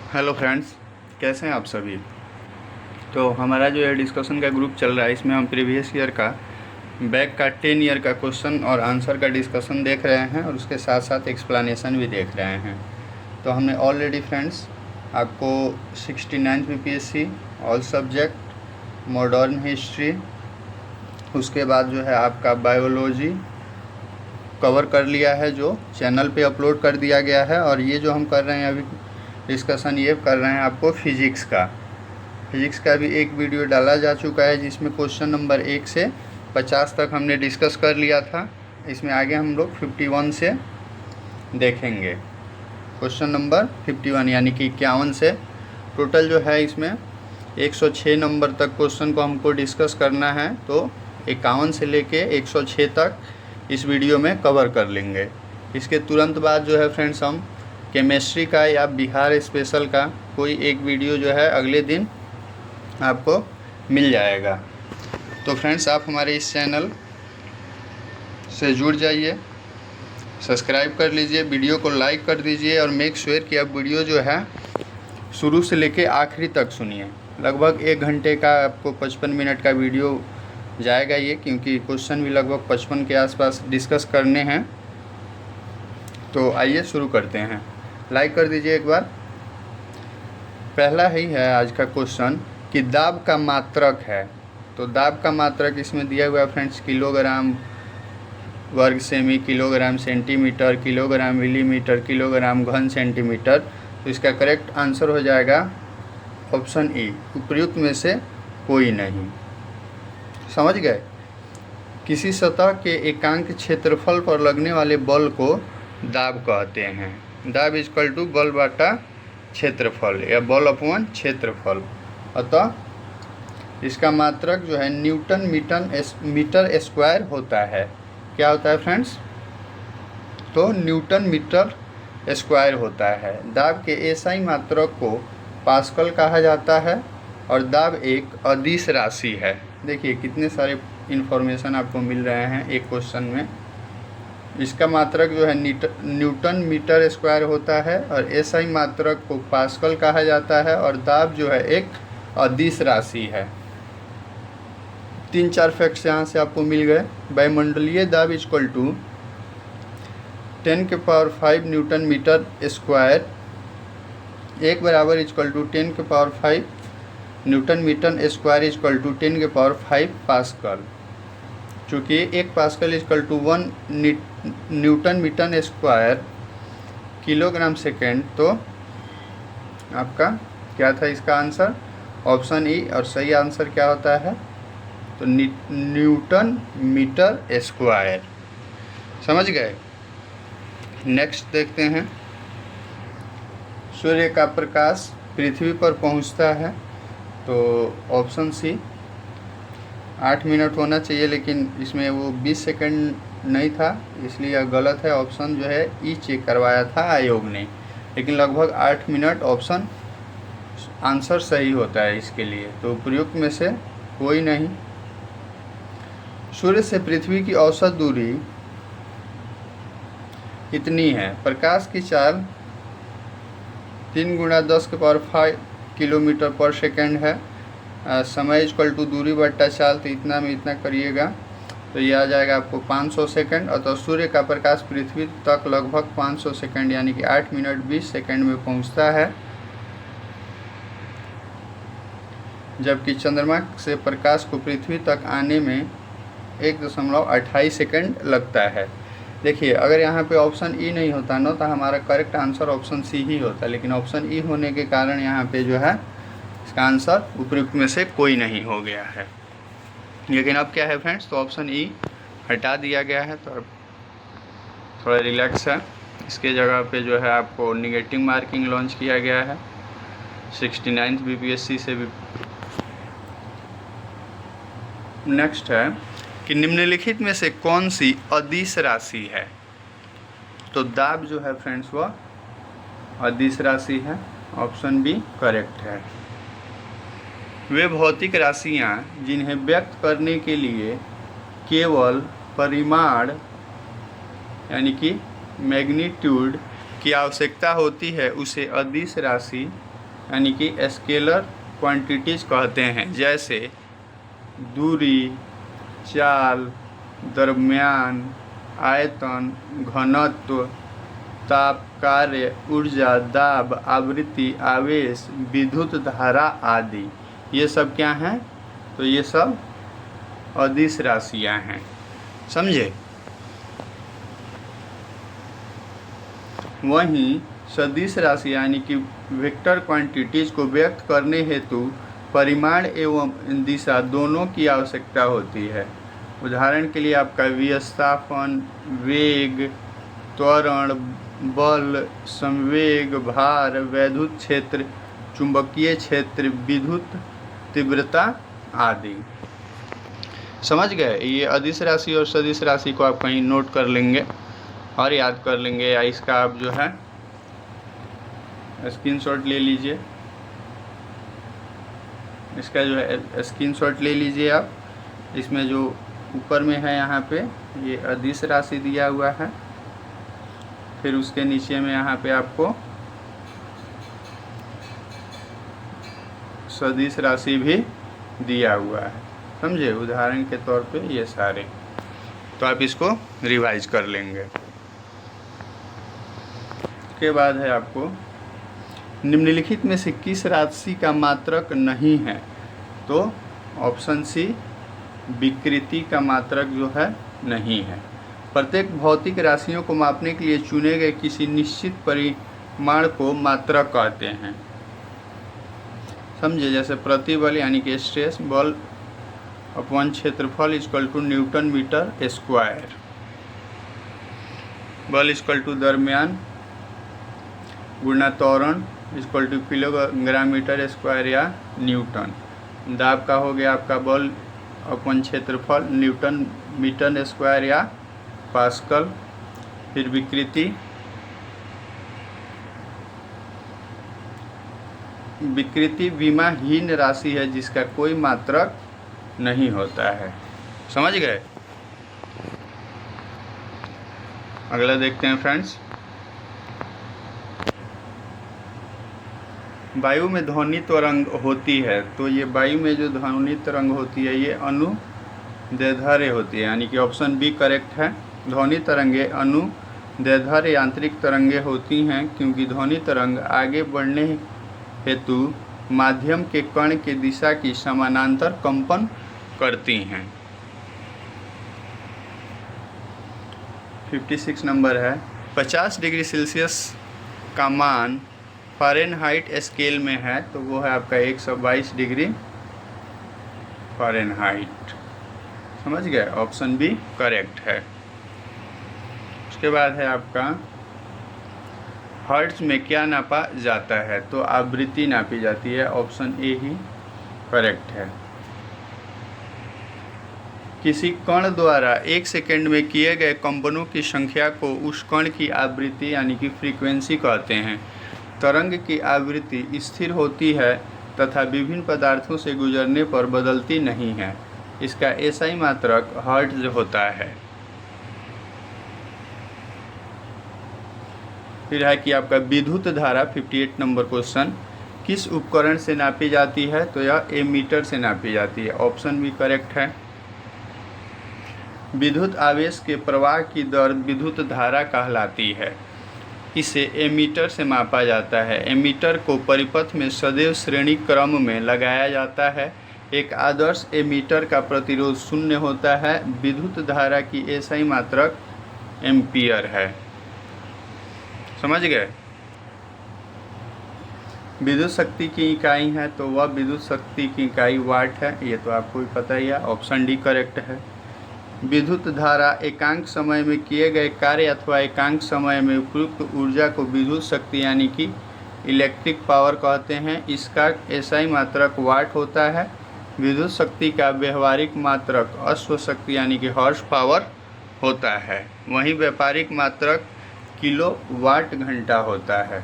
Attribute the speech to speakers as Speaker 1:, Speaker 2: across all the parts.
Speaker 1: Hello friends, कैसे हैं आप सभी। तो हमारा जो है डिस्कशन का ग्रुप चल रहा है, इसमें हम प्रीवियस ईयर का बैक का 10 ईयर का क्वेश्चन और आंसर का डिस्कशन देख रहे हैं और उसके साथ साथ एक्सप्लेनेशन भी देख रहे हैं। तो हमने ऑलरेडी फ्रेंड्स आपको 69 BPSC all subject, modern history, उसके बाद जो है आपका बायोलॉजी कवर कर लिया है, जो चैनल पे अपलोड कर दिया गया है। और ये जो हम कर रहे हैं अभी डिस्कशन, ये कर रहे हैं आपको फिजिक्स का भी एक वीडियो डाला जा चुका है, जिसमें क्वेश्चन नंबर 1 से 50 तक हमने डिस्कस कर लिया था। इसमें आगे हम लोग 51 से देखेंगे। क्वेश्चन नंबर 51 यानी कि 51 से टोटल जो है इसमें 106 नंबर तक क्वेश्चन को हमको डिस्कस करना है। तो 51 से लेके 106 तक इस वीडियो में कवर कर लेंगे। इसके तुरंत बाद जो है फ्रेंड्स हम केमिस्ट्री का या बिहार स्पेशल का कोई एक वीडियो जो है अगले दिन आपको मिल जाएगा। तो फ्रेंड्स आप हमारे इस चैनल से जुड़ जाइए, सब्सक्राइब कर लीजिए, वीडियो को लाइक कर दीजिए और मेक श्योर कि आप वीडियो जो है शुरू से लेके आखिरी तक सुनिए। लगभग 1 घंटे का आपको 55 मिनट का वीडियो जाएगा ये, क्योंकि क्वेश्चन भी लगभग 55 के आसपास डिस्कस करने हैं। तो आइए शुरू करते हैं। लाइक कर दीजिए एक बार। पहला ही है आज का क्वेश्चन कि दाब का मात्रक है। तो दाब का मात्रक इसमें दिया हुआ है फ्रेंड्स, किलोग्राम वर्ग semi, kilogram centimetre, kilogram millimetre, kilogram घन सेंटीमीटर। तो इसका करेक्ट आंसर हो जाएगा ऑप्शन ई, उपयुक्त में से कोई नहीं। समझ गए। किसी सतह के एकांक क्षेत्रफल पर लगने वाले बल को दाब कहते हैं। दाब इक्वल टू बल बटा क्षेत्रफल या बल अपॉन क्षेत्रफल। अतः इसका मात्रक जो है न्यूटन मीटर स्क्वायर होता है। क्या होता है फ्रेंड्स? तो न्यूटन मीटर स्क्वायर होता है। दाब के एसआई मात्रक को पास्कल कहा जाता है और दाब एक अदिश राशि है। देखिए कितने सारे इन्फॉर्मेशन आपको मिल रहे हैं एक क्वेश्चन में। इसका मात्रक जो है न्यूटन मीटर स्क्वायर होता है और एसआई मात्रक को पास्कल कहा जाता है और दाब जो है एक अदिश राशि है। 3-4 फैक्ट्स यहाँ से आपको मिल गए। वायुमंडलीय दाब equal to 10⁵ newton metre square, एक बराबर equal to 10⁵ newton metre square equal to 10⁵ pascal. चूँकि 1 pascal equal to 1 newton metre square kilogram second. तो आपका क्या था इसका आंसर? Option E. और सही आंसर क्या होता है? तो न्यूटन मीटर स्क्वायर। समझ गए। नेक्स्ट देखते हैं। सूर्य का प्रकाश पृथ्वी पर पहुंचता है। तो ऑप्शन सी 8 मिनट होना चाहिए, लेकिन इसमें वो 20 सेकंड नहीं था, इसलिए यह गलत है। ऑप्शन जो है ई चेक करवाया था आयोग ने, लेकिन लगभग 8 मिनट ऑप्शन आंसर सही होता है इसके लिए। तो प्रयुक्त में से कोई नहीं। सूर्य से पृथ्वी की औसत दूरी इतनी है। प्रकाश की चाल 3 × 10⁵ किलोमीटर पर सेकेंड है। समय इक्वल टू दूरी बट्टा चाल, तो इतना में इतना करिएगा तो ये आ जाएगा आपको 500 सेकंड। अतः सूर्य का प्रकाश पृथ्वी तक लगभग 500 सेकंड यानी कि 8 मिनट 20 सेकंड में पहुंचता है, जबकि चंद्रमा से प्रकाश को पृथ्वी तक आने में 1.28 सेकंड लगता है। देखिए अगर यहाँ पे ऑप्शन ई नहीं होता ना, तो हमारा करेक्ट आंसर ऑप्शन सी ही होता, लेकिन ऑप्शन ई होने के कारण यहाँ पे जो है इसका आंसर उपयुक्त में से कोई नहीं हो गया है। लेकिन अब क्या है फ्रेंड्स? तो ऑप्शन ई हटा दिया गया है, तो अब थोड़ा रिलैक्स है। इसके जगह पे जो है आपको निगेटिव मार्किंग लॉन्च किया गया है 69 बीपीएससी से भी। नेक्स्ट है कि निम्नलिखित में से कौन सी अदिश राशि है? तो दाब जो है फ्रेंड्स वह अदिश राशि है। ऑप्शन बी करेक्ट है। वे भौतिक राशियाँ जिन्हें व्यक्त करने के लिए केवल परिमाण यानी कि मैग्नीट्यूड की आवश्यकता होती है, उसे अदिश राशि यानी कि स्केलर क्वांटिटीज कहते हैं, जैसे दूरी, चाल, द्रव्यमान, आयतन, घनत्व, ताप, कार्य, ऊर्जा, दाब, आवृत्ति, आवेश, विद्युत धारा आदि। ये सब क्या हैं? तो ये सब अदिश राशियां हैं। समझे? वहीं सदिश राशि यानी कि वेक्टर क्वांटिटीज को व्यक्त करने हेतु परिमाण एवं दिशा दोनों की आवश्यकता होती है। उदाहरण के लिए आपका विस्थापन, वेग, त्वरण, बल, संवेग, भार, वैद्युत क्षेत्र, चुंबकीय क्षेत्र, विद्युत तीव्रता आदि। समझ गए? ये अदिश राशि और सदिश राशि को आप कहीं नोट कर लेंगे और याद कर लेंगे, या इसका आप जो है स्क्रीनशॉट ले लीजिए। इसका जो है स्क्रीनशॉट ले लीजिए आप। इसमें जो ऊपर में है यहाँ पे ये अदिश राशि दिया हुआ है, फिर उसके नीचे में यहाँ पे आपको सदिश राशि भी दिया हुआ है। समझे? उदाहरण के तौर पे ये सारे, तो आप इसको रिवाइज कर लेंगे। उसके बाद है आपको निम्नलिखित में से किस राशि का मात्रक नहीं है? तो ऑप्शन सी विकृति का मात्रक जो है नहीं है। प्रत्येक भौतिक राशियों को मापने के लिए चुने गए किसी निश्चित परिमाण को मात्रक कहते हैं। समझे? जैसे प्रतिबल यानी कि स्ट्रेस बल अपॉन क्षेत्रफल equal to newton metre square, बल इक्वल टू द्रव्यमान गुणा त्वरण equal to kilogram metre square या न्यूटन। दाब का हो गया आपका बल अपॉन क्षेत्रफल न्यूटन मीटर स्क्वायर या पास्कल। फिर विकृति, विकृति विमाहीन राशि है जिसका कोई मात्रक नहीं होता है। समझ गए? अगला देखते हैं फ्रेंड्स। वायु में ध्वनि तरंग होती है, तो ये वायु में जो ध्वनि तरंग होती है ये अनुदैर्ध्य होती है, यानी कि ऑप्शन बी करेक्ट है। ध्वनि तरंगे अनुदैर्ध्य यांत्रिक तरंगे होती हैं क्योंकि ध्वनि तरंग आगे बढ़ने हेतु माध्यम के कण के दिशा की समानांतर कंपन करती हैं। 56 नंबर है, 50 डिग्री सेल्सियस का मान फ़ारेनहाइट स्केल में है, तो वो है आपका 122 डिग्री फ़ारेनहाइट। समझ गए? ऑप्शन बी करेक्ट है। उसके बाद है आपका हर्ट्ज में क्या नापा जाता है? तो आवृत्ति नापी जाती है, ऑप्शन ए ही करेक्ट है। किसी कण द्वारा 1 सेकेंड में किए गए कंपनों की संख्या को उस कण की आवृत्ति यानी कि फ्रीक्वेंसी कहते हैं। तरंग की आवृत्ति स्थिर होती है तथा विभिन्न पदार्थों से गुजरने पर बदलती नहीं है। इसका एसआई मात्रक हर्ट्ज होता है। फिर है कि आपका विद्युत धारा 58 नंबर क्वेश्चन किस उपकरण से नापी जाती है? तो यह एमीटर से नापी जाती है, ऑप्शन भी करेक्ट है। विद्युत आवेश के प्रवाह की दर विद्युत धारा कहलाती है। इसे एमीटर से मापा जाता है। एमीटर को परिपथ में सदैव श्रेणी क्रम में लगाया जाता है। एक आदर्श एमीटर का प्रतिरोध 0 होता है। विद्युत धारा की एसआई मात्रक एम्पियर है। समझ गए? विद्युत शक्ति की इकाई है, तो वह विद्युत शक्ति की इकाई वाट है, ये तो आपको भी पता ही है, ऑप्शन डी करेक्ट है। विद्युत धारा एकांक समय में किए गए कार्य अथवा एकांक समय में उपयुक्त ऊर्जा को विद्युत शक्ति यानी कि इलेक्ट्रिक पावर कहते हैं। इसका एसआई मात्रक वाट होता है। विद्युत शक्ति का व्यवहारिक मात्रक अश्व शक्ति यानी कि हॉर्स पावर होता है। वहीं व्यापारिक मात्रक किलो वाट घंटा होता है।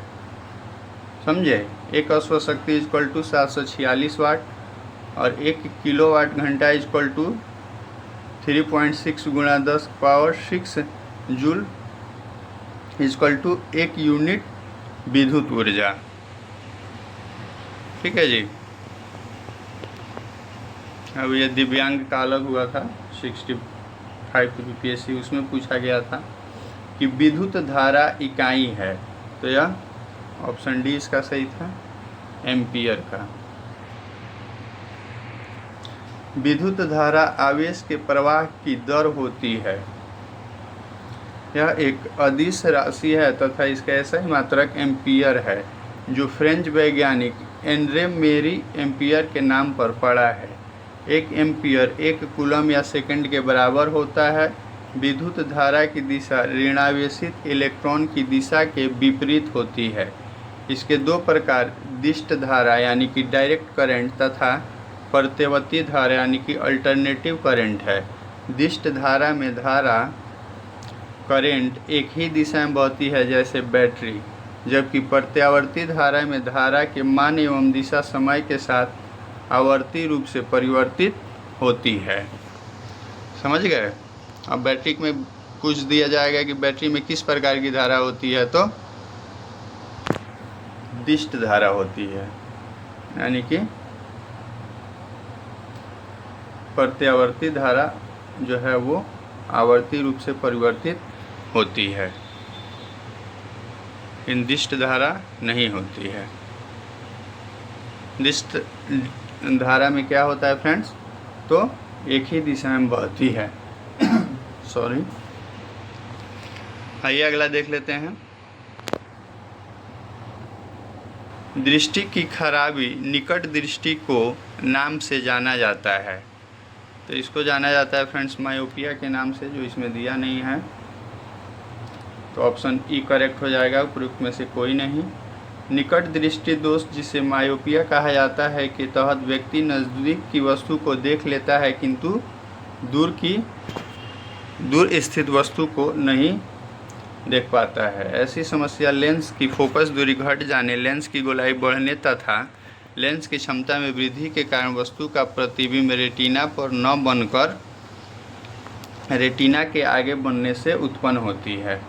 Speaker 1: समझे? एक अश्व शक्ति इक्वल टू 746 वाट और 1 किलोवाट घंटा इक्वल टू 3.6 गुणा 10 power 6 joule equal to 1 unit विद्युत ऊर्जा। ठीक है जी। अब ये दिव्यांग का अलग हुआ था 65 यूपीएससी, उसमें पूछा गया था कि विद्युत धारा इकाई है, तो यह ऑप्शन डी इसका सही था, एम्पियर का। विद्युत धारा आवेश के प्रवाह की दर होती है, यह एक अदिश राशि है तथा इसका ऐसा ही मात्रक एम्पियर है, जो फ्रेंच वैज्ञानिक एंड्रे मेरी एम्पियर के नाम पर पड़ा है। एक एम्पियर 1 कूलम या सेकंड के बराबर होता है। विद्युत धारा की दिशा ऋणावेशित इलेक्ट्रॉन की दिशा के विपरीत होती है। इसके दो प्रकार दिष्ट धारा यानी कि डायरेक्ट करंट तथा प्रत्यवर्ती धारा यानी कि अल्टरनेटिव करंट है। दिष्ट धारा में धारा करंट एक ही दिशा में बहती है जैसे बैटरी, जबकि प्रत्यावर्ती धारा में धारा के मान एवं दिशा समय के साथ आवर्ती रूप से परिवर्तित होती है। समझ गए? अब बैटरी में कुछ दिया जाएगा कि बैटरी में किस प्रकार की धारा होती है, तो दिष्ट धारा होती है, यानी कि प्रत्यावर्ती धारा जो है वो आवर्ती रूप से परिवर्तित होती है, इन दिष्ट धारा नहीं होती है। दिष्ट धारा में क्या होता है फ्रेंड्स, तो एक ही दिशा में बहती है। सॉरी, आइए अगला देख लेते हैं। दृष्टि की खराबी निकट दृष्टि को नाम से जाना जाता है, तो इसको जाना जाता है फ्रेंड्स मायोपिया के नाम से, जो इसमें दिया नहीं है, तो ऑप्शन ई करेक्ट हो जाएगा, उपयुक्त में से कोई नहीं। निकट दृष्टि दोष जिसे मायोपिया कहा जाता है के तहत व्यक्ति नज़दीक की वस्तु को देख लेता है किंतु दूर स्थित वस्तु को नहीं देख पाता है। ऐसी समस्या लेंस की फोकस दूरी घट जाने, लेंस की गोलाई बढ़ने तथा लेंस की क्षमता में वृद्धि के कारण वस्तु का प्रतिबिंब रेटिना पर न बनकर रेटिना के आगे बनने से उत्पन्न होती है।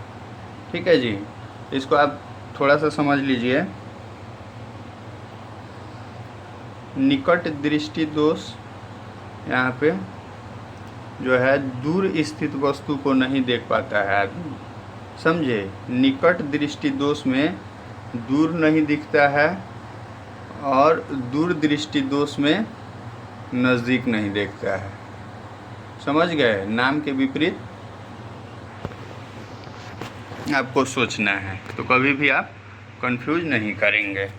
Speaker 1: ठीक है जी, इसको आप थोड़ा सा समझ लीजिए। निकट दृष्टि दोष यहाँ पे जो है दूर स्थित वस्तु को नहीं देख पाता है आदमी, समझे। निकट दृष्टि दोष में दूर नहीं दिखता है और दूर दृष्टि दोष में नज़दीक नहीं देखता है, समझ गए। नाम के विपरीत आपको सोचना है, तो कभी भी आप कंफ्यूज नहीं करेंगे।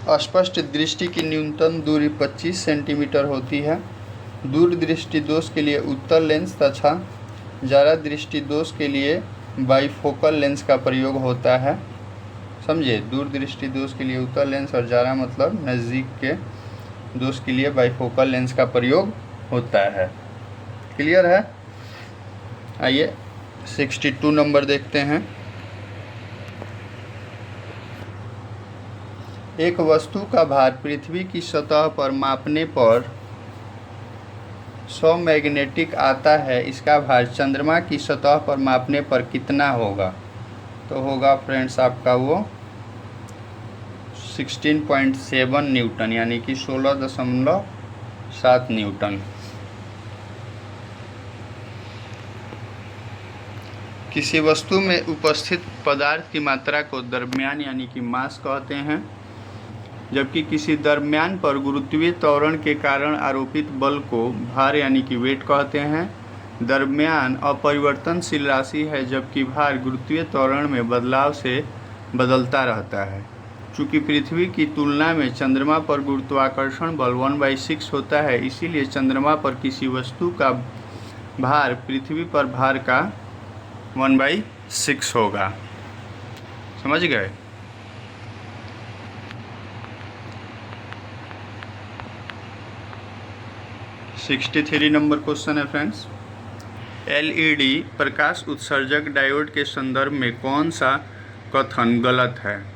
Speaker 1: अस्पष्ट दृष्टि की न्यूनतम दूरी 25 सेंटीमीटर होती है। दूर दृष्टि दोष के लिए उत्तल लेंस तथा जारा दृष्टि दोष के लिए बाइफोकल लेंस का प्रयोग होता है, समझे। दूर दृष्टि दोष के लिए उत्तल लेंस और जारा मतलब नज़दीक के दोष के लिए बाइफोकल लेंस का प्रयोग होता है। क्लियर है? आइए 62 नंबर देखते हैं। एक वस्तु का भार पृथ्वी की सतह पर मापने पर 100 मैग्नेटिक आता है, इसका भार चंद्रमा की सतह पर मापने पर कितना होगा? तो होगा फ्रेंड्स आपका वो 16.7 न्यूटन, यानी कि 16.7 न्यूटन। किसी वस्तु में उपस्थित पदार्थ की मात्रा को द्रव्यमान यानी कि मास कहते हैं, जबकि किसी द्रव्यमान पर गुरुत्वीय त्वरण के कारण आरोपित बल को भार यानी कि वेट कहते हैं। द्रव्यमान अपरिवर्तनशील राशि है, जबकि भार गुरुत्वीय त्वरण में बदलाव से बदलता रहता है। चूँकि पृथ्वी की तुलना में चंद्रमा पर गुरुत्वाकर्षण बल 1/6 होता है, इसीलिए चंद्रमा पर किसी वस्तु का भार पृथ्वी पर भार का 1/6 होगा, समझ गए। सिक्सटी 63 नंबर क्वेश्चन है फ्रेंड्स। एलईडी प्रकाश उत्सर्जक डायोड के संदर्भ में कौन सा कथन गलत है?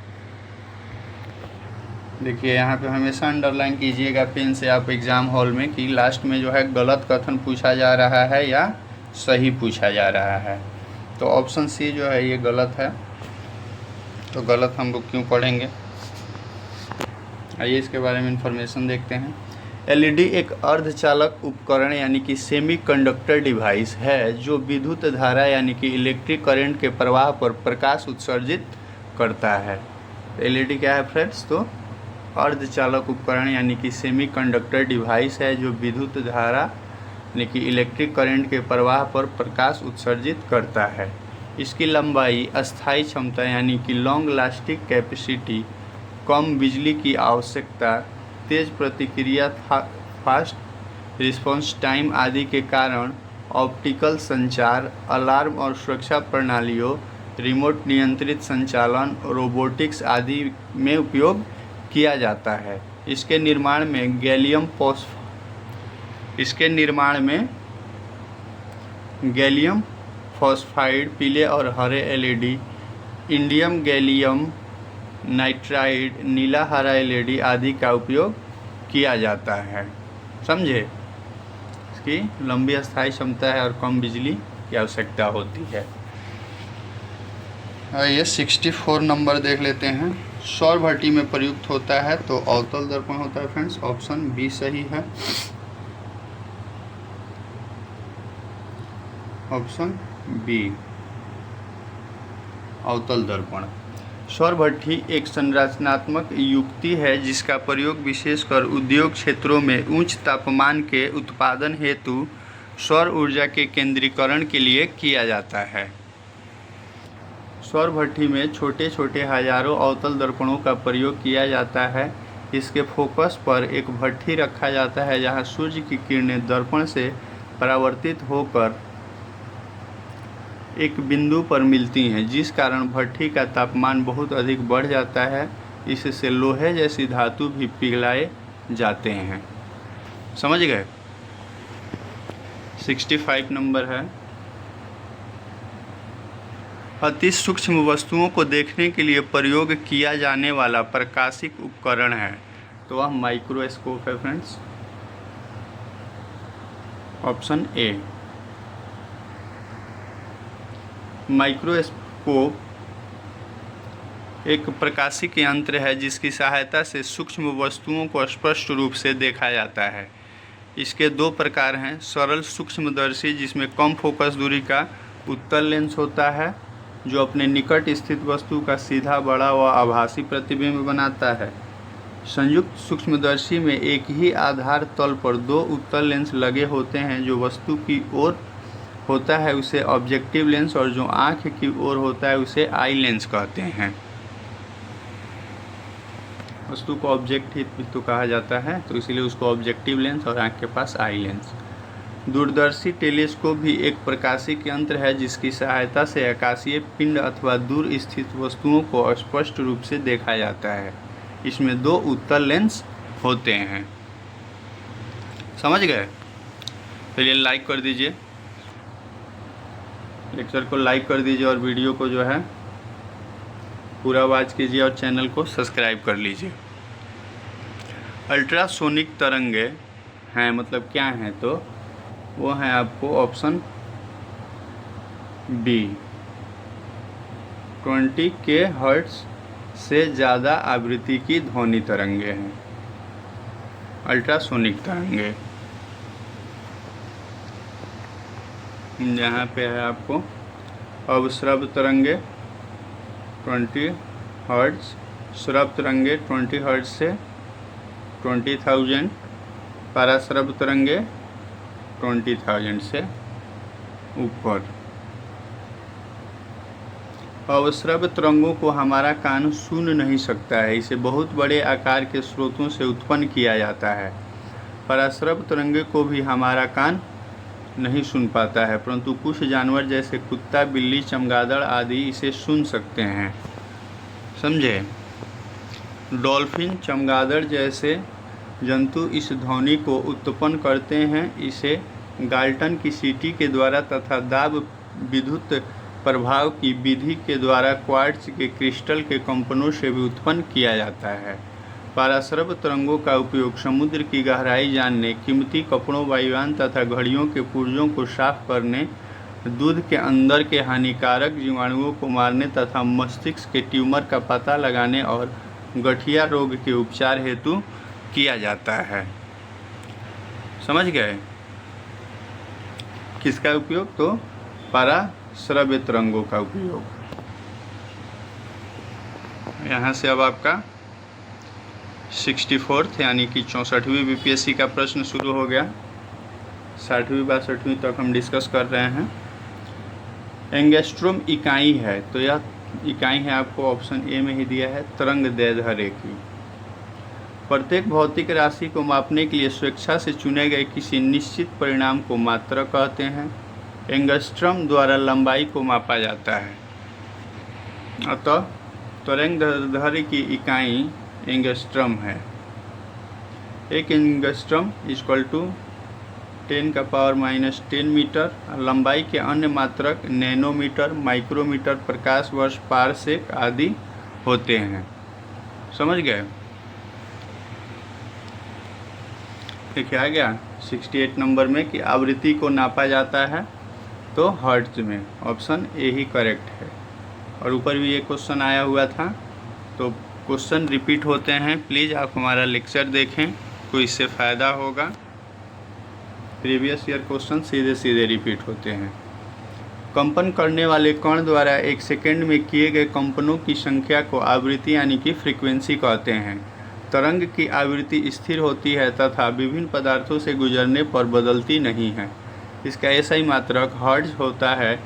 Speaker 1: देखिए यहाँ पे हमेशा अंडरलाइन कीजिएगा पेन से आप एग्ज़ाम हॉल में कि लास्ट में जो है गलत कथन पूछा जा रहा है या सही पूछा जा रहा है। तो ऑप्शन सी जो है ये गलत है। तो गलत हम लोग क्यों पढ़ेंगे, आइए इसके बारे में इंफॉर्मेशन देखते हैं। एलईडी एक अर्धचालक उपकरण यानी कि सेमीकंडक्टर डिवाइस है जो विद्युत धारा यानी कि इलेक्ट्रिक करंट के प्रवाह पर प्रकाश उत्सर्जित करता है। एलईडी क्या है फ्रेंड्स, तो अर्धचालक उपकरण यानी कि सेमीकंडक्टर डिवाइस है जो विद्युत धारा यानी कि इलेक्ट्रिक करंट के प्रवाह पर प्रकाश उत्सर्जित करता है। इसकी लंबाई, अस्थायी क्षमता यानी कि लॉन्ग लास्टिंग कैपेसिटी, कम बिजली की आवश्यकता, तेज प्रतिक्रिया, फास्ट रिस्पांस टाइम आदि के कारण ऑप्टिकल संचार, अलार्म और सुरक्षा प्रणालियों, रिमोट नियंत्रित संचालन, रोबोटिक्स आदि में उपयोग किया जाता है। इसके निर्माण में गैलियम फॉस्फाइड, पीले और हरे एलईडी, इंडियम गैलियम नाइट्राइड, नीला हरा एलईडी आदि का उपयोग किया जाता है। समझे, इसकी लंबी अस्थायी क्षमता है और कम बिजली की आवश्यकता होती है। ये 64 नंबर देख लेते हैं। सौर भट्टी में प्रयुक्त होता है तो अवतल दर्पण होता है फ्रेंड्स, ऑप्शन बी सही है। ऑप्शन बी अवतल दर्पण। सौर भट्टी एक संरचनात्मक युक्ति है जिसका प्रयोग विशेषकर उद्योग क्षेत्रों में उच्च तापमान के उत्पादन हेतु सौर ऊर्जा के केंद्रीकरण के लिए किया जाता है। सौर भट्टी में छोटे छोटे हजारों अवतल दर्पणों का प्रयोग किया जाता है। इसके फोकस पर एक भट्टी रखा जाता है जहां सूर्य की किरणें दर्पण से परावर्तित होकर एक बिंदु पर मिलती हैं, जिस कारण भट्टी का तापमान बहुत अधिक बढ़ जाता है। इससे लोहे जैसी धातु भी पिघलाए जाते हैं। समझ गए। 65 नंबर है। अति सूक्ष्म वस्तुओं को देखने के लिए प्रयोग किया जाने वाला प्रकाशिक उपकरण है तो वह माइक्रोस्कोप है फ्रेंड्स, ऑप्शन ए। माइक्रोस्कोप एक प्रकाशिक यंत्र है जिसकी सहायता से सूक्ष्म वस्तुओं को स्पष्ट रूप से देखा जाता है। इसके दो प्रकार हैं, सरल सूक्ष्मदर्शी जिसमें कम फोकस दूरी का उत्तल लेंस होता है जो अपने निकट स्थित वस्तु का सीधा, बड़ा व आभासी प्रतिबिंब बनाता है। संयुक्त सूक्ष्मदर्शी में एक ही आधार तल पर दो उत्तल लेंस लगे होते हैं। जो वस्तु की ओर होता है उसे ऑब्जेक्टिव लेंस और जो आँख की ओर होता है उसे आई लेंस कहते हैं। वस्तु को ऑब्जेक्ट ही तो कहा जाता है तो इसीलिए उसको ऑब्जेक्टिव लेंस और आँख के पास आई लेंस। दूरदर्शी टेलीस्कोप भी एक प्रकाशिक यंत्र है जिसकी सहायता से आकाशीय पिंड अथवा दूर स्थित वस्तुओं को स्पष्ट रूप से देखा जाता है। इसमें दो उत्तल लेंस होते हैं। समझ गए। चलिए लाइक कर दीजिए, लेक्चर को लाइक कर दीजिए और वीडियो को जो है पूरा वॉच कीजिए और चैनल को सब्सक्राइब कर लीजिए। अल्ट्रासोनिक तरंगे हैं मतलब क्या हैं, तो वो हैं आपको ऑप्शन बी, 20 के हर्ट्ज से ज़्यादा आवृत्ति की ध्वनि तरंगे हैं अल्ट्रासोनिक तरंगे। यहाँ पे है आपको अवश्रव तरंगे 20 हर्ट्ज, श्रव तरंगे 20 हर्ट्ज से 20,000, पराश्रव तरंगे 20,000 से ऊपर। अवश्रव तरंगों को हमारा कान सुन नहीं सकता है, इसे बहुत बड़े आकार के स्रोतों से उत्पन्न किया जाता है। पराश्रव तरंगे को भी हमारा कान नहीं सुन पाता है, परंतु कुछ जानवर जैसे कुत्ता, बिल्ली, चमगादड़ आदि इसे सुन सकते हैं। समझे। डॉल्फिन, चमगादड़ जैसे जंतु इस ध्वनि को उत्पन्न करते हैं। इसे गाल्टन की सीटी के द्वारा तथा दाब विद्युत प्रभाव की विधि के द्वारा क्वार्ट्ज के क्रिस्टल के कंपनों से भी उत्पन्न किया जाता है। पराश्रव तरंगों का उपयोग समुद्र की गहराई जानने, कीमती कपड़ों, वायुयान तथा घड़ियों के पुर्जों को साफ करने दूध के अंदर के हानिकारक जीवाणुओं को मारने तथा मस्तिष्क के ट्यूमर का पता लगाने और गठिया रोग के उपचार हेतु किया जाता है। समझ गए? किसका उपयोग? तो पराश्रव्य तरंगों का उपयोग। यहाँ से अब आपका 64 यानी कि 64वीं बीपीएससी का प्रश्न शुरू हो गया। 60वीं 62वीं तक हम डिस्कस कर रहे हैं। एंगस्ट्रोम इकाई है, तो यह इकाई है आपको ऑप्शन ए में ही दिया है, तरंग दैर्ध्य की। प्रत्येक भौतिक राशि को मापने के लिए स्वेच्छा से चुने गए किसी निश्चित परिणाम को मात्रा कहते हैं। एंगस्ट्रम द्वारा लंबाई को मापा जाता है। अतः तरंग दैर्ध्य की इकाई एंगस्ट्रम है। एक एंगस्ट्रम इक्वल टू 10⁻⁻10 मीटर। लंबाई के अन्य मात्रक नैनोमीटर, माइक्रोमीटर, प्रकाश वर्ष, पारसेक आदि होते हैं। समझ गए? देखिए आ गया 68 नंबर में कि आवृत्ति को नापा जाता है तो हर्ट्ज में। ऑप्शन ए ही करेक्ट है। और ऊपर भी ये क्वेश्चन आया हुआ था, तो क्वेश्चन रिपीट होते हैं। प्लीज़ आप हमारा लेक्चर देखें, कोई इससे फ़ायदा होगा। प्रीवियस ईयर क्वेश्चन सीधे सीधे रिपीट होते हैं। कंपन करने वाले कण द्वारा एक सेकंड में किए गए कंपनों की संख्या को आवृत्ति यानी कि फ्रीक्वेंसी कहते हैं। तरंग की आवृत्ति स्थिर होती है तथा विभिन्न पदार्थों से गुजरने पर बदलती नहीं है। इसका एसआई मात्रक हर्ट्ज होता है।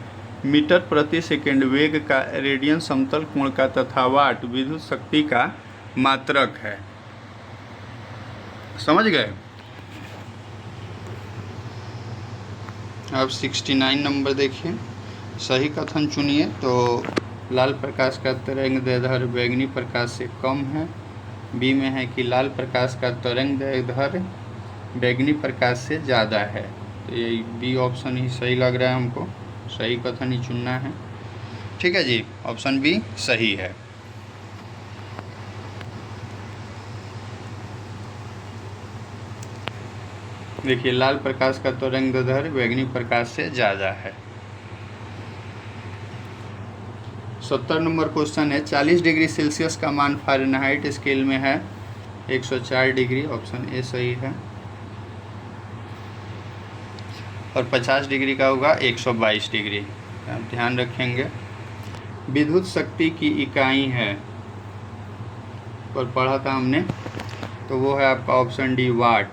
Speaker 1: मीटर प्रति सेकंड वेग का, रेडियन समतल कोण का तथा वाट विद्युत शक्ति का मात्रक है। समझ गए? अब 69 नंबर देखिए। सही कथन चुनिए। तो लाल प्रकाश का तरंग दैर्ध्य बैंगनी प्रकाश से कम है। बी में है कि लाल प्रकाश का तरंग दैर्ध्य बैंगनी प्रकाश से ज़्यादा है। तो ये बी ऑप्शन ही सही लग रहा है हमको। सही कथन ही चुनना है। ठीक है जी, ऑप्शन बी सही है। देखिए लाल प्रकाश का तरंग दैर्ध्य बैंगनी प्रकाश से ज़्यादा है। 70 नंबर क्वेश्चन है। 40 डिग्री सेल्सियस का मान फ़ारेनहाइट स्केल में है 104 डिग्री। ऑप्शन ए सही है। और 50 डिग्री का होगा 122 डिग्री। आप ध्यान रखेंगे। विद्युत शक्ति की इकाई है, पर पढ़ा था हमने, तो वो है आपका ऑप्शन डी, वाट।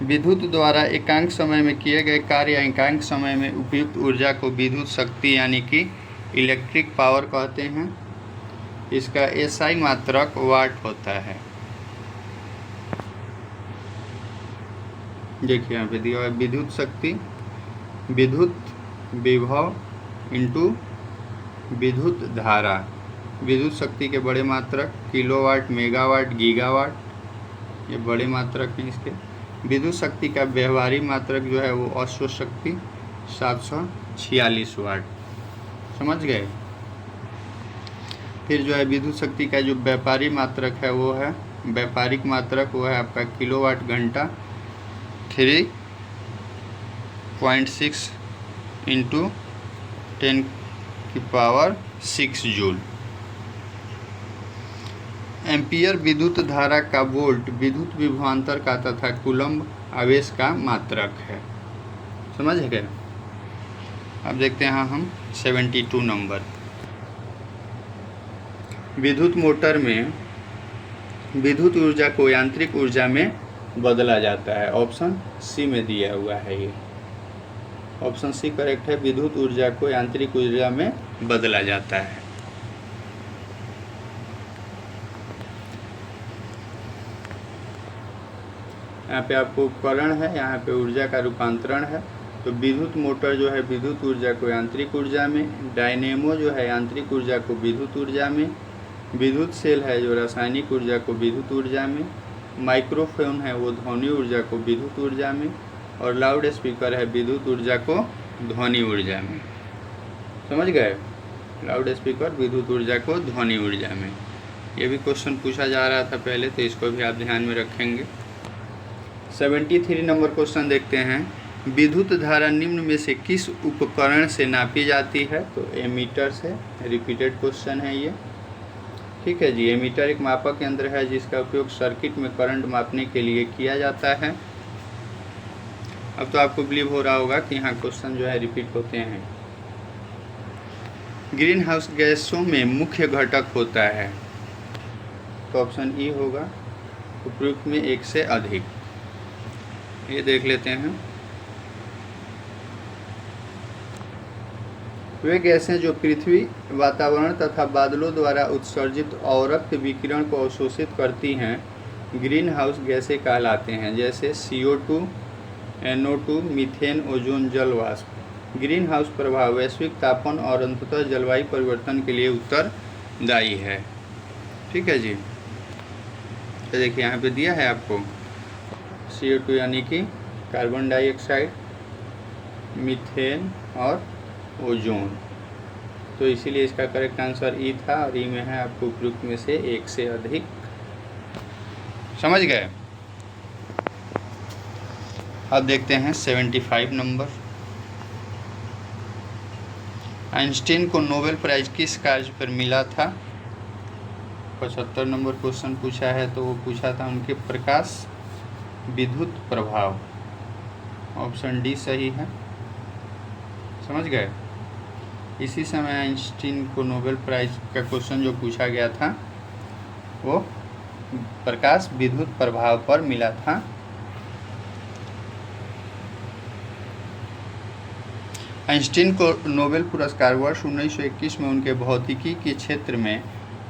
Speaker 1: विद्युत द्वारा एकांक समय में किए गए कार्य या एकांक समय में उपयुक्त ऊर्जा को विद्युत शक्ति यानी कि इलेक्ट्रिक पावर कहते हैं। इसका एसआई मात्रक वाट होता है। देखिए यहाँ पे दिया हुआ है विद्युत शक्ति, विद्युत विभव इंटू विद्युत धारा। विद्युत शक्ति के बड़े मात्रक किलोवाट, मेगावाट, गीगावाट, ये बड़े मात्रक हैं इसके। विद्युत शक्ति का व्यवहारिक मात्रक जो है वो अश्व शक्ति 746 वाट। समझ गए? फिर जो है विद्युत शक्ति का जो व्यापारिक मात्रक है वो है, व्यापारिक मात्रक वो है आपका किलोवाट घंटा 3.6 इंटू 10⁻⁶ जूल। एम्पियर विद्युत धारा का वोल्ट विद्युत विभवांतर का तथा कूलम्ब आवेश का मात्रक है। समझ गए? अब देखते हैं हम 72 नंबर। विद्युत मोटर में विद्युत ऊर्जा को यांत्रिक ऊर्जा में बदला जाता है। ऑप्शन सी में दिया हुआ है ये। ऑप्शन सी करेक्ट है। विद्युत ऊर्जा को यांत्रिक ऊर्जा में बदला जाता है। यहाँ पे आपको उपकरण है, यहाँ पे ऊर्जा का रूपांतरण है। तो विद्युत मोटर जो है विद्युत ऊर्जा को यांत्रिक ऊर्जा में, डायनेमो जो है यांत्रिक ऊर्जा को विद्युत ऊर्जा में, विद्युत सेल है जो रासायनिक ऊर्जा को विद्युत ऊर्जा में, माइक्रोफोन है वो ध्वनि ऊर्जा को विद्युत ऊर्जा में, और लाउड स्पीकर है विद्युत ऊर्जा को ध्वनि ऊर्जा में। समझ गए? लाउड स्पीकर विद्युत ऊर्जा को ध्वनि ऊर्जा में। ये भी क्वेश्चन पूछा जा रहा था पहले, तो इसको भी आप ध्यान में रखेंगे। 73 नंबर क्वेश्चन देखते हैं। विद्युत धारा निम्न में से किस उपकरण से नापी जाती है? तो एमीटर से। रिपीटेड क्वेश्चन है ये, ठीक है जी। एमीटर एक मापक यंत्र है जिसका उपयोग सर्किट में करंट मापने के लिए किया जाता है। अब तो आपको बिलीव हो रहा होगा कि यहाँ क्वेश्चन जो है रिपीट होते हैं। ग्रीन हाउस गैसों में मुख्य घटक होता है, तो ऑप्शन ई होगा, उपयुक्त में एक से अधिक। ये देख लेते हैं। वे गैसें जो पृथ्वी, वातावरण तथा बादलों द्वारा उत्सर्जित अवरक्त विकिरण को अवशोषित करती हैं ग्रीन हाउस गैसें कहलाते हैं, जैसे CO2, NO2, मीथेन, ओजोन, जल वाष्प। ग्रीन हाउस प्रभाव वैश्विक तापमान और अंततः जलवायु परिवर्तन के लिए उत्तरदायी है, ठीक है जी। तो देखिए यहाँ पे दिया है आपको CO2 यानी कि कार्बन डाइऑक्साइड, मीथेन और ओजोन, तो इसीलिए इसका करेक्ट आंसर ई था और ई में है आपको उपयुक्त में से एक से अधिक। समझ गए? अब देखते हैं 75 नंबर। आइंस्टीन को नोबेल प्राइज किस कार्य पर मिला था? 75 नंबर क्वेश्चन पूछा है, तो वो पूछा था उनके प्रकाश विद्युत प्रभाव। ऑप्शन डी सही है। समझ गए? इसी समय आइंस्टीन को नोबेल प्राइज का क्वेश्चन जो पूछा गया था वो प्रकाश विद्युत प्रभाव पर मिला था। आइंस्टीन को नोबेल पुरस्कार वर्ष 1921 में उनके भौतिकी के क्षेत्र में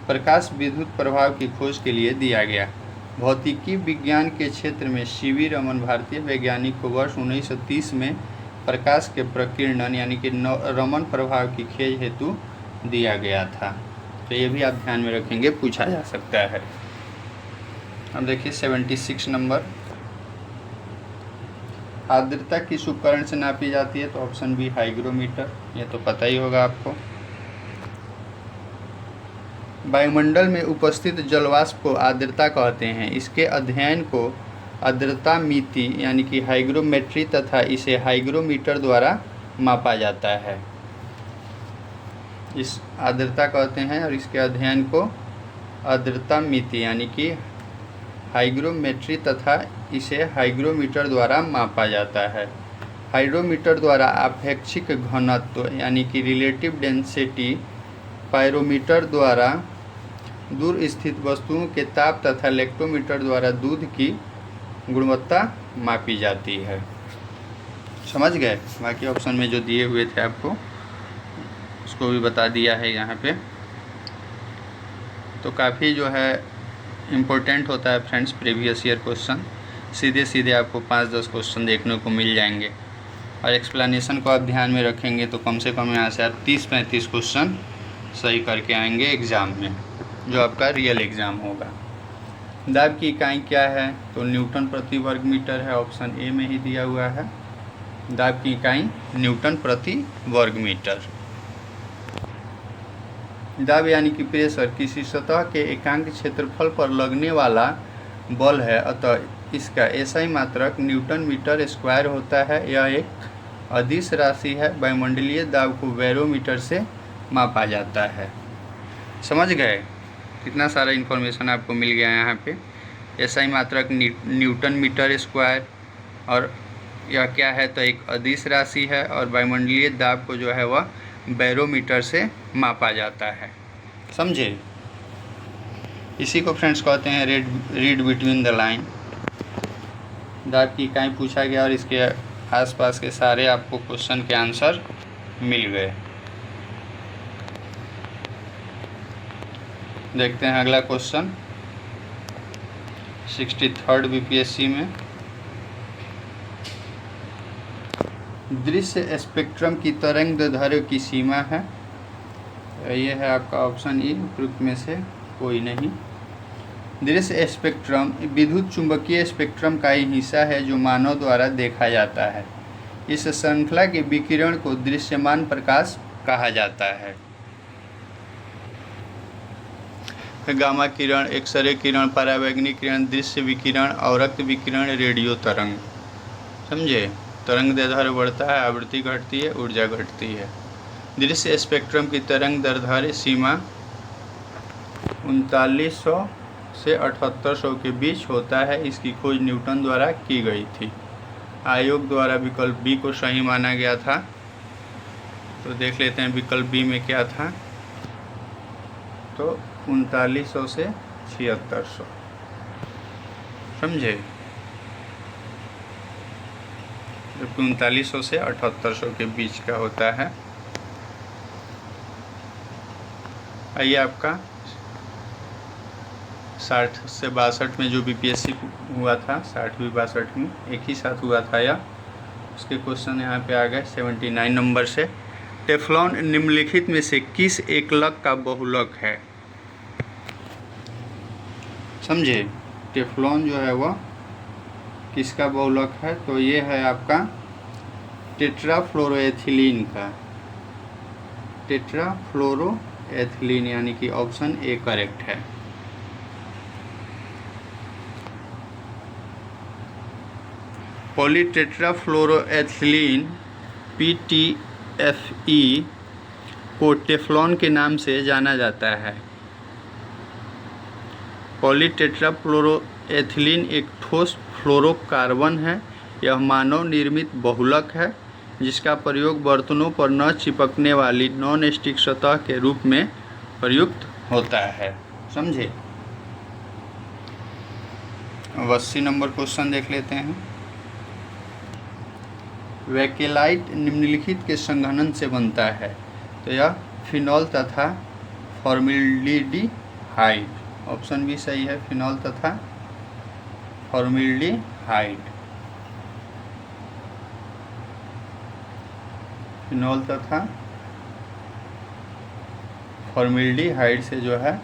Speaker 1: प्रकाश विद्युत प्रभाव की खोज के लिए दिया गया। भौतिकी विज्ञान के क्षेत्र में CV रमन भारतीय वैज्ञानिक को वर्ष 1930 में प्रकाश के प्रकीर्णन यानी कि रमन प्रभाव की खोज हेतु दिया गया था। तो ये भी आप ध्यान में रखेंगे, पूछा जा सकता है। अब देखिए 76 नंबर। आर्द्रता किस उपकरण से नापी जाती है? तो ऑप्शन बी हाइग्रोमीटर, ये तो पता ही होगा आपको। वायुमंडल में उपस्थित जलवाष्प को आर्द्रता कहते हैं। इसके अध्ययन को आर्द्रता मिति यानी कि हाइग्रोमेट्री तथा इसे हाइग्रोमीटर द्वारा मापा जाता है। इस आर्द्रता कहते हैं और इसके अध्ययन को आर्द्रता मिति यानी कि हाइग्रोमेट्री तथा इसे हाइग्रोमीटर द्वारा मापा जाता है। हाइग्रोमीटर द्वारा आपेक्षिक घनत्व यानी कि रिलेटिव डेंसिटी, पायरोमीटर द्वारा दूर स्थित वस्तुओं के ताप तथा लेक्टोमीटर द्वारा दूध की गुणवत्ता मापी जाती है। समझ गए? बाकी ऑप्शन में जो दिए हुए थे आपको उसको भी बता दिया है यहाँ पे। तो काफ़ी जो है इम्पोर्टेंट होता है फ्रेंड्स प्रीवियस ईयर क्वेश्चन। सीधे सीधे आपको 5-10 क्वेश्चन देखने को मिल जाएंगे और एक्सप्लेनेशन को आप ध्यान में रखेंगे तो कम से कम यहाँ से आप 30-35 क्वेश्चन सही करके आएंगे एग्ज़ाम में, जो आपका रियल एग्ज़ाम होगा। दाब की इकाई क्या है? तो न्यूटन प्रति वर्ग मीटर है, ऑप्शन ए में ही दिया हुआ है। दाब की इकाई न्यूटन प्रति वर्ग मीटर। दाब यानी कि प्रेशर किसी सतह के एकांक क्षेत्रफल पर लगने वाला बल है, अतः इसका एसआई मात्रक न्यूटन मीटर स्क्वायर होता है। यह एक अदिश राशि है। वायुमंडलीय दाब को बैरोमीटर से मापा जाता है। समझ गए? कितना सारा इन्फॉर्मेशन आपको मिल गया यहाँ पे। एसआई मात्रक न्यूटन मीटर स्क्वायर, और यह क्या है? तो एक अदिश राशि है और वायुमंडलीय दाब को जो है वह बैरोमीटर से मापा जाता है। समझे? इसी को फ्रेंड्स कहते हैं रीड बिटवीन द लाइन। दाब की इकाई पूछा गया और इसके आसपास के सारे आपको क्वेश्चन के आंसर मिल गए। देखते हैं अगला क्वेश्चन 63rd बीपीएससी में। दृश्य स्पेक्ट्रम की तरंगदैर्घ्य की सीमा है। ये है आपका ऑप्शन ई, उपयुक्त में से कोई नहीं। दृश्य स्पेक्ट्रम विद्युत चुंबकीय स्पेक्ट्रम का ही हिस्सा है जो मानव द्वारा देखा जाता है। इस श्रृंखला के विकिरण को दृश्यमान प्रकाश कहा जाता है। गामा किरण, एक्सरे किरण, परावैंगनिक किरण, दृश्य विकिरण, अवरक्त विकिरण, रेडियो तरंग। समझे? तरंग दैर्ध्य बढ़ता है, आवृत्ति घटती है, ऊर्जा घटती है। दृश्य स्पेक्ट्रम की तरंग दैर्ध्य सीमा 3900 से 7800 के बीच होता है। इसकी खोज न्यूटन द्वारा की गई थी। आयोग द्वारा विकल्प बी को सही माना गया था। तो देख लेते हैं विकल्प बी में क्या था। तो 3900 से 7600, समझे, जबकि 3900 से 7800 के बीच का होता है। आइए आपका 60 से 62 में जो बीपीएससी हुआ था, 60वीं 62 में एक ही साथ हुआ था यह, उसके क्वेश्चन यहाँ पे आ गए 79 नंबर से। टेफ्लॉन निम्नलिखित में से किस एकलक का बहुलक है? समझे, टेफ्लॉन जो है वह किसका बहुलक है? तो ये है आपका टेट्राफ्लोरोएथिलीन का, टेट्राफ्लोरोएथिलीन, यानी कि ऑप्शन ए करेक्ट है। पॉलीटेट्राफ्लोरोएथिलीन PTFE को टेफ्लॉन के नाम से जाना जाता है। पॉलीटेट्राफ्लोरोएथिलीन एक ठोस फ्लोरोकार्बन है। यह मानव निर्मित बहुलक है जिसका प्रयोग बर्तनों पर न चिपकने वाली नॉन स्टिक सतह के रूप में प्रयुक्त होता है। समझे। अब 80 नंबर क्वेश्चन देख लेते हैं। वैकेलाइट निम्नलिखित के संघनन से बनता है। तो यह फिनॉल तथा फॉर्मल्डिहाइड, ऑप्शन भी सही है, फिनॉल तथा फॉर्मल्डिहाइड, फिनॉल तथा फॉर्मल्डिहाइड से जो है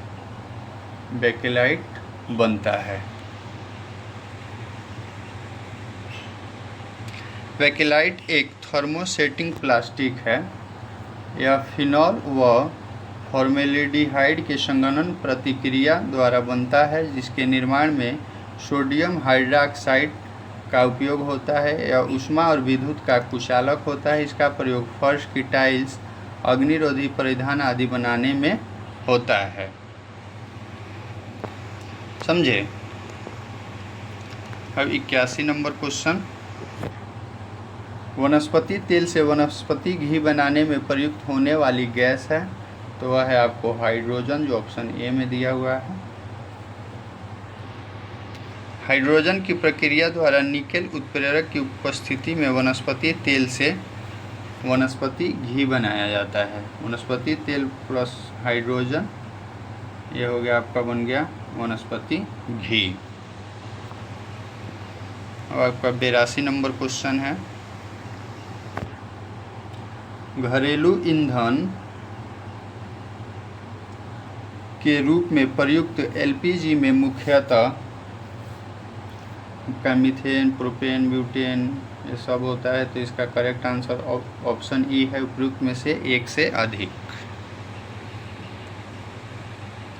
Speaker 1: वैकेलाइट बनता है। वैकेलाइट एक थर्मोसेटिंग प्लास्टिक है। यह फिनॉल व फॉर्मल्डिहाइड के संघनन प्रतिक्रिया द्वारा बनता है, जिसके निर्माण में सोडियम हाइड्रॉक्साइड का उपयोग होता है। यह ऊष्मा और विद्युत का कुचालक होता है। इसका प्रयोग फर्श की टाइल्स, अग्निरोधी परिधान आदि बनाने में होता है। समझे। अब 81 नंबर क्वेश्चन। वनस्पति तेल से वनस्पति घी बनाने में प्रयुक्त होने वाली गैस है। तो वह है आपको हाइड्रोजन, जो ऑप्शन ए में दिया हुआ है। हाइड्रोजन की प्रक्रिया द्वारा निकेल उत्प्रेरक की उपस्थिति में वनस्पति तेल से वनस्पति घी बनाया जाता है। वनस्पति तेल प्लस हाइड्रोजन, ये हो गया आपका, बन गया वनस्पति घी। अब आपका 82 नंबर क्वेश्चन है। घरेलू ईंधन के रूप में प्रयुक्त एलपीजी में मुख्यतः का मीथेन, प्रोपेन, ब्यूटेन ये सब होता है। तो इसका करेक्ट आंसर ऑप्शन ई है, उपयुक्त में से एक से अधिक।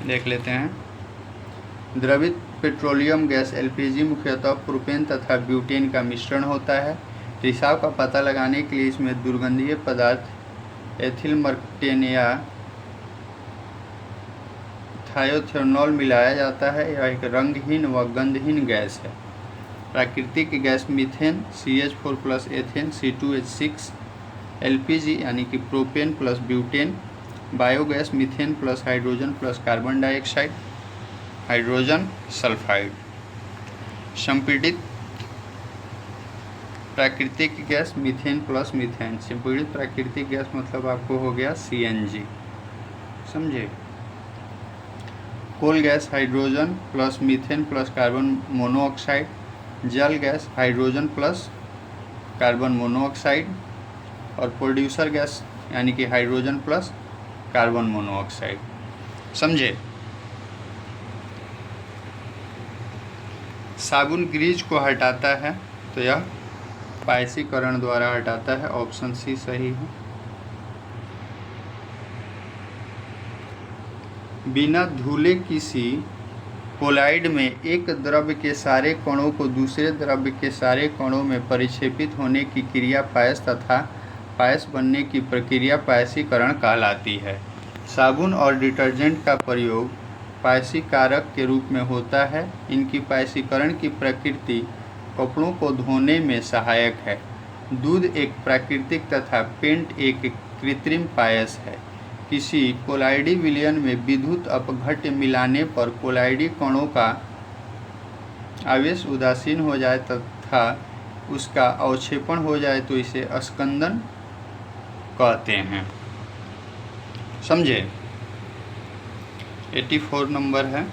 Speaker 1: देख लेते हैं। द्रवित पेट्रोलियम गैस एलपीजी मुख्यतः प्रोपेन तथा ब्यूटेन का मिश्रण होता है। रिसाव का पता लगाने के लिए इसमें दुर्गंधीय पदार्थ एथिल मर्कटेन या थायोथेनॉल मिलाया जाता है। यह एक रंगहीन व गंधहीन गैस है। प्राकृतिक gas methane CH4 plus ethane C2H6, LPG यानी कि propane plus butane, biogas methane plus hydrogen plus carbon dioxide, hydrogen sulphide. संपीड़ित प्राकृतिक गैस मीथेन प्लस मीथेन। संपीड़ित प्राकृतिक गैस मतलब आपको हो गया CNG। समझे। Coal gas hydrogen plus methane plus carbon monoxide, जल gas hydrogen plus carbon monoxide, और प्रोड्यूसर गैस यानी कि हाइड्रोजन प्लस कार्बन मोनोऑक्साइड। समझे। साबुन ग्रीज को हटाता है। तो यह पायसीकरण द्वारा हटाता है, ऑप्शन सी सही है। बिना धुले किसी कोलाइड में एक द्रव्य के सारे कणों को दूसरे द्रव्य के सारे कणों में परिक्षेपित होने की क्रिया पायस तथा पायस बनने की प्रक्रिया पायसीकरण कहलाती है। साबुन और डिटर्जेंट का प्रयोग पायसीकारक के रूप में होता है। इनकी पायसीकरण की प्रकृति कपड़ों को धोने में सहायक है। दूध एक प्राकृतिक तथा पेंट एक कृत्रिम पायस है। किसी कोलाइडी विलयन में विद्युत अपघट्य मिलाने पर कोलाइडी कणों का आवेश उदासीन हो जाए तथा उसका अवक्षेपण हो जाए तो इसे अस्कंदन कहते हैं। समझे। 84 नंबर है।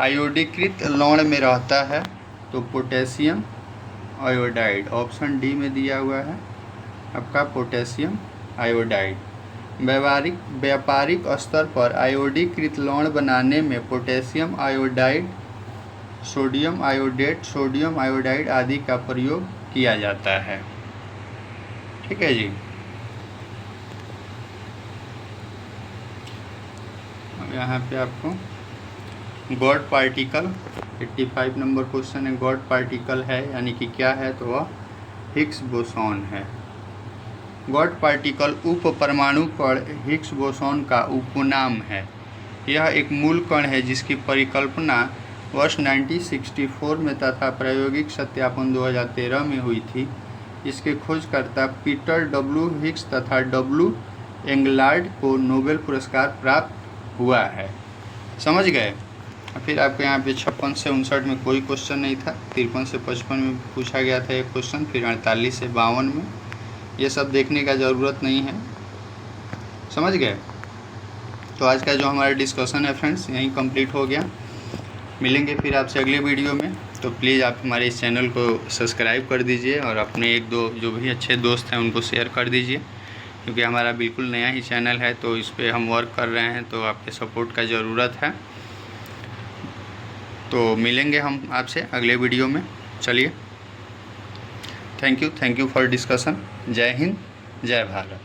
Speaker 1: आयोडीकृत लवण में रहता है तो पोटेशियम आयोडाइड, ऑप्शन डी में दिया हुआ है आपका पोटेशियम आयोडाइड। व्यापारिक स्तर पर आयोडीकृत लवण बनाने में potassium iodide, sodium iodate, sodium iodide आदि का प्रयोग किया जाता है। ठीक है जी। अब यहाँ पे आपको गॉड पार्टिकल 85 नंबर क्वेश्चन है। गॉड पार्टिकल है यानी कि क्या है, तो वह हिग्स बोसॉन है। गॉड पार्टिकल उप परमाणु कण हिग्स बोसॉन का उपनाम है। यह एक मूल कण है जिसकी परिकल्पना वर्ष 1964 में तथा प्रायोगिक सत्यापन 2013 में हुई थी। इसके खोजकर्ता पीटर डब्ल्यू हिग्स तथा डब्ल्यू एंगलार्ड को नोबेल पुरस्कार प्राप्त हुआ है। समझ गए। फिर आपको यहाँ पे 56 से 59 में कोई क्वेश्चन नहीं था। 53 से 55 में पूछा गया था एक क्वेश्चन, फिर 48 से 52 में। ये सब देखने का ज़रूरत नहीं है। समझ गए। तो आज का जो हमारा डिस्कशन है फ्रेंड्स यहीं कंप्लीट हो गया। मिलेंगे फिर आपसे अगले वीडियो में। तो प्लीज़ आप हमारे इस चैनल को सब्सक्राइब कर दीजिए और अपने एक दो जो भी अच्छे दोस्त हैं उनको शेयर कर दीजिए, क्योंकि हमारा बिल्कुल नया ही चैनल है तो इस पर हम वर्क कर रहे हैं, तो आपके सपोर्ट का ज़रूरत है। तो मिलेंगे हम आपसे अगले वीडियो में। चलिए, थैंक यू फॉर डिस्कशन। जय हिंद, जय भारत।